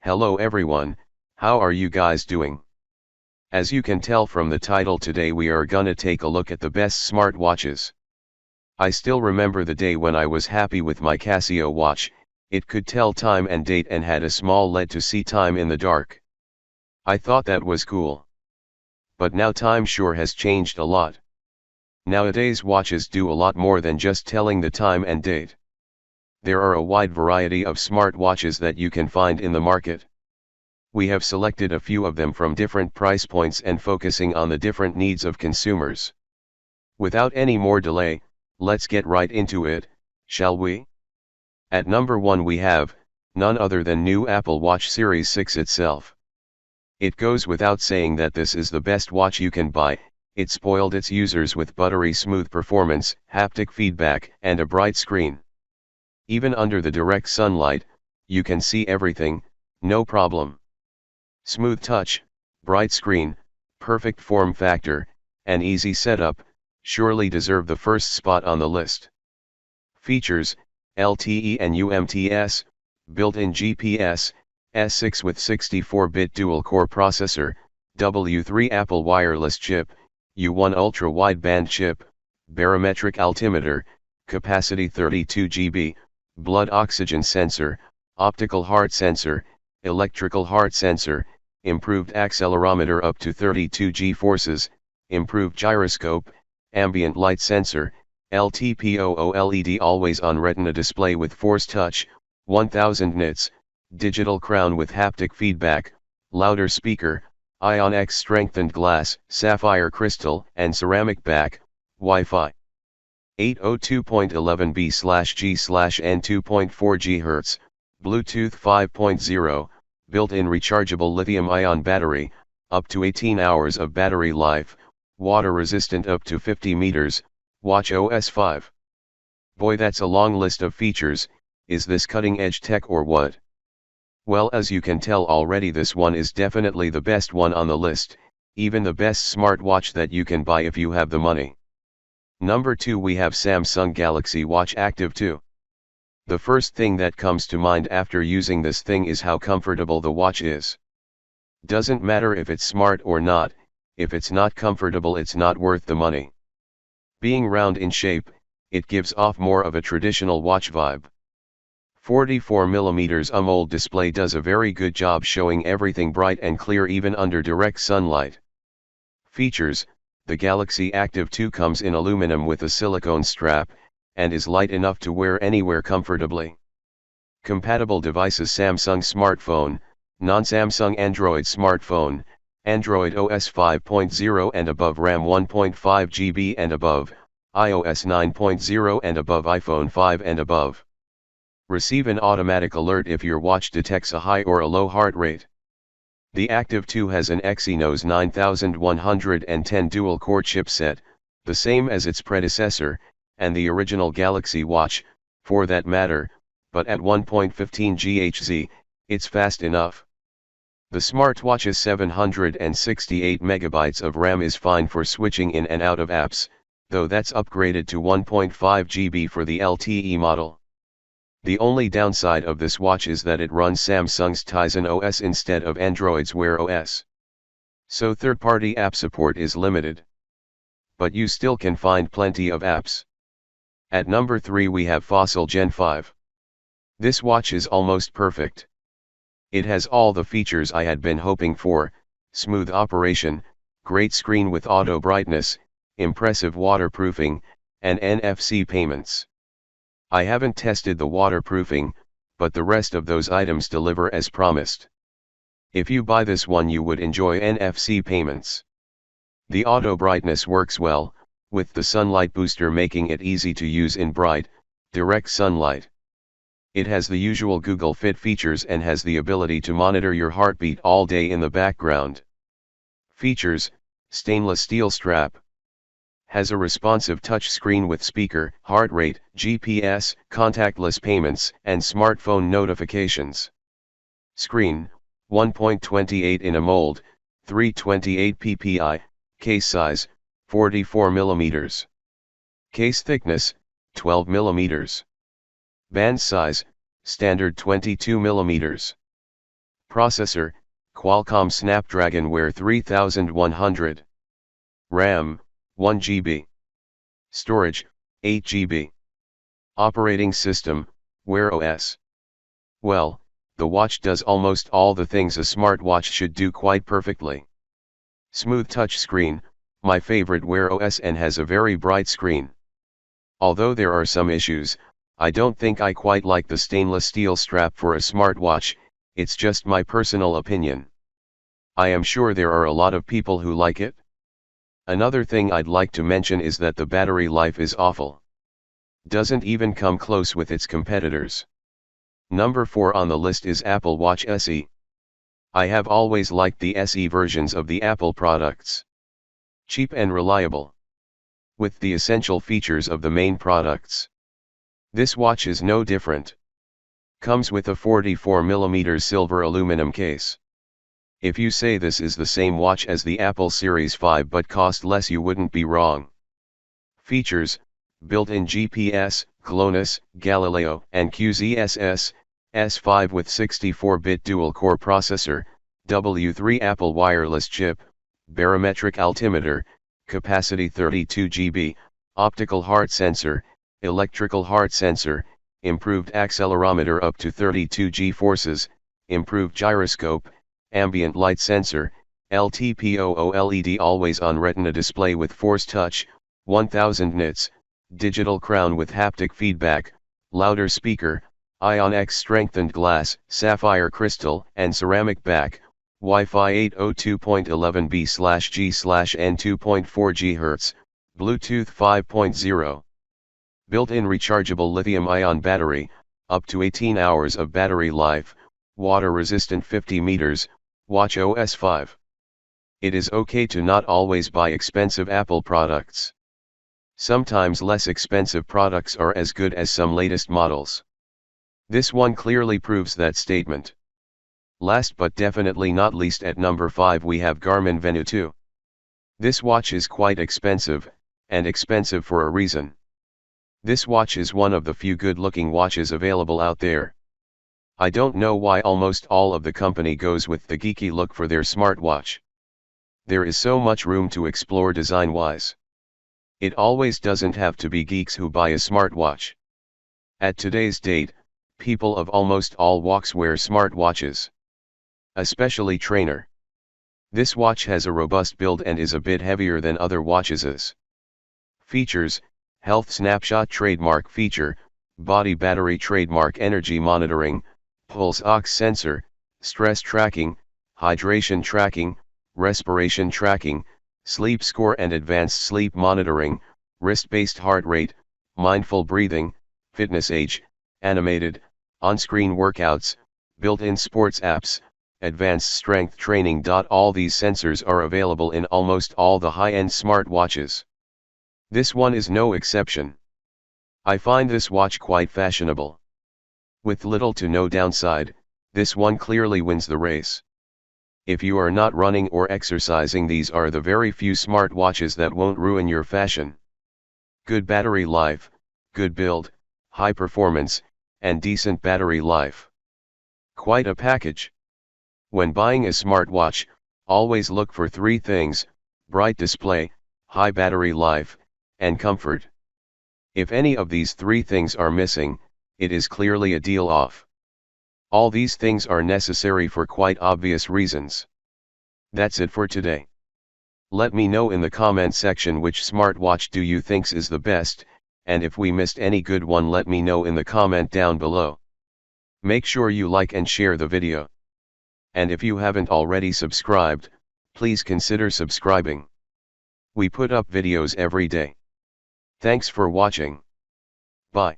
Hello everyone, how are you guys doing? As you can tell from the title, today we are gonna take a look at the best smartwatches. I still remember the day when I was happy with my Casio watch. It could tell time and date and had a small LED to see time in the dark. I thought that was cool. But now time sure has changed a lot. Nowadays watches do a lot more than just telling the time and date. There are a wide variety of smartwatches that you can find in the market. We have selected a few of them from different price points and focusing on the different needs of consumers. Without any more delay, let's get right into it, shall we? At number 1 we have, none other than new Apple Watch Series 6 itself. It goes without saying that this is the best watch you can buy. It spoiled its users with buttery smooth performance, haptic feedback, and a bright screen. Even under the direct sunlight, you can see everything, no problem. Smooth touch, bright screen, perfect form factor, and easy setup, surely deserve the first spot on the list. Features: LTE and UMTS, built-in GPS, S6 with 64-bit dual-core processor, W3 Apple wireless chip, U1 ultra-wideband chip, barometric altimeter, capacity 32 GB, blood oxygen sensor, optical heart sensor, electrical heart sensor, improved accelerometer up to 32 G-forces, improved gyroscope, ambient light sensor, LTPO OLED always-on retina display with force touch, 1000 nits, digital crown with haptic feedback, louder speaker, Ion X strengthened glass, sapphire crystal and ceramic back, Wi-Fi 802.11b/g/n 2.4 GHz, Bluetooth 5.0, built-in rechargeable lithium-ion battery, up to 18 hours of battery life, water resistant up to 50 meters, Watch OS 5. Boy, that's a long list of features. Is this cutting-edge tech or what? Well, as you can tell already, this one is definitely the best one on the list, even the best smartwatch that you can buy if you have the money. Number 2 we have Samsung Galaxy Watch Active 2. The first thing that comes to mind after using this thing is how comfortable the watch is. Doesn't matter if it's smart or not, if it's not comfortable it's not worth the money. Being round in shape, it gives off more of a traditional watch vibe. 44mm AMOLED display does a very good job showing everything bright and clear even under direct sunlight. Features: the Galaxy Active 2 comes in aluminum with a silicone strap, and is light enough to wear anywhere comfortably. Compatible devices: Samsung smartphone, non-Samsung Android smartphone, Android OS 5.0 and above, RAM 1.5 GB and above, iOS 9.0 and above, iPhone 5 and above. Receive an automatic alert if your watch detects a high or a low heart rate. The Active 2 has an Exynos 9110 dual-core chipset, the same as its predecessor, and the original Galaxy Watch, for that matter, but at 1.15 GHz, it's fast enough. The smartwatch's 768 MB of RAM is fine for switching in and out of apps, though that's upgraded to 1.5 GB for the LTE model. The only downside of this watch is that it runs Samsung's Tizen OS instead of Android's Wear OS. So third-party app support is limited. But you still can find plenty of apps. At number 3 we have Fossil Gen 5. This watch is almost perfect. It has all the features I had been hoping for: smooth operation, great screen with auto brightness, impressive waterproofing, and NFC payments. I haven't tested the waterproofing, but the rest of those items deliver as promised. If you buy this one you would enjoy NFC payments. The auto brightness works well, with the sunlight booster making it easy to use in bright, direct sunlight. It has the usual Google Fit features and has the ability to monitor your heartbeat all day in the background. Features: stainless steel strap. Has a responsive touch screen with speaker, heart rate, GPS, contactless payments, and smartphone notifications. Screen: 1.28 in AMOLED, 328 ppi, case size, 44mm. Case thickness, 12mm. Band size, standard 22mm. Processor, Qualcomm Snapdragon Wear 3100. RAM, 1 GB. Storage, 8 GB. Operating system, Wear OS. Well, the watch does almost all the things a smartwatch should do quite perfectly. Smooth touch screen, my favorite Wear OS, and has a very bright screen. Although there are some issues, I don't think I quite like the stainless steel strap for a smartwatch. It's just my personal opinion. I am sure there are a lot of people who like it. Another thing I'd like to mention is that the battery life is awful. Doesn't even come close with its competitors. Number 4 on the list is Apple Watch SE. I have always liked the SE versions of the Apple products. Cheap and reliable, with the essential features of the main products. This watch is no different. Comes with a 44mm silver aluminum case. If you say this is the same watch as the Apple Series 5 but cost less, you wouldn't be wrong. Features: built-in GPS, GLONASS, Galileo and QZSS, S5 with 64-bit dual-core processor, W3 Apple wireless chip, barometric altimeter, capacity 32 GB, optical heart sensor, electrical heart sensor, improved accelerometer up to 32 G-forces, improved gyroscope, ambient light sensor, LTPO OLED always-on retina display with force touch, 1000 nits, digital crown with haptic feedback, louder speaker, Ion X strengthened glass, sapphire crystal and ceramic back, Wi-Fi 802.11b/g/n 2.4 GHz, Bluetooth 5.0. Built-in rechargeable lithium-ion battery, up to 18 hours of battery life, water-resistant 50 meters, Watch OS 5. It is okay to not always buy expensive Apple products. Sometimes less expensive products are as good as some latest models. This one clearly proves that statement. Last but definitely not least, at number 5 we have Garmin Venue 2. This watch is quite expensive, and expensive for a reason. This watch is one of the few good-looking watches available out there. I don't know why almost all of the company goes with the geeky look for their smartwatch. There is so much room to explore design-wise. It always doesn't have to be geeks who buy a smartwatch. At today's date, people of almost all walks wear smartwatches. Especially trainer. This watch has a robust build and is a bit heavier than other watches. Features: health snapshot trademark feature, body battery trademark, energy monitoring, pulse ox sensor, stress tracking, hydration tracking, respiration tracking, sleep score and advanced sleep monitoring, wrist-based heart rate, mindful breathing, fitness age, animated, on-screen workouts, built-in sports apps, advanced strength training. All these sensors are available in almost all the high-end smartwatches. This one is no exception. I find this watch quite fashionable. With little to no downside, this one clearly wins the race. If you are not running or exercising, these are the very few smartwatches that won't ruin your fashion. Good battery life, good build, high performance, and decent battery life. Quite a package. When buying a smartwatch, always look for 3 things: bright display, high battery life, and comfort. If any of these 3 things are missing, it is clearly a deal off. All these things are necessary for quite obvious reasons. That's it for today. Let me know in the comment section which smartwatch do you think is the best, and if we missed any good one, let me know in the comment down below. Make sure you like and share the video. And if you haven't already subscribed, please consider subscribing. We put up videos every day. Thanks for watching. Bye.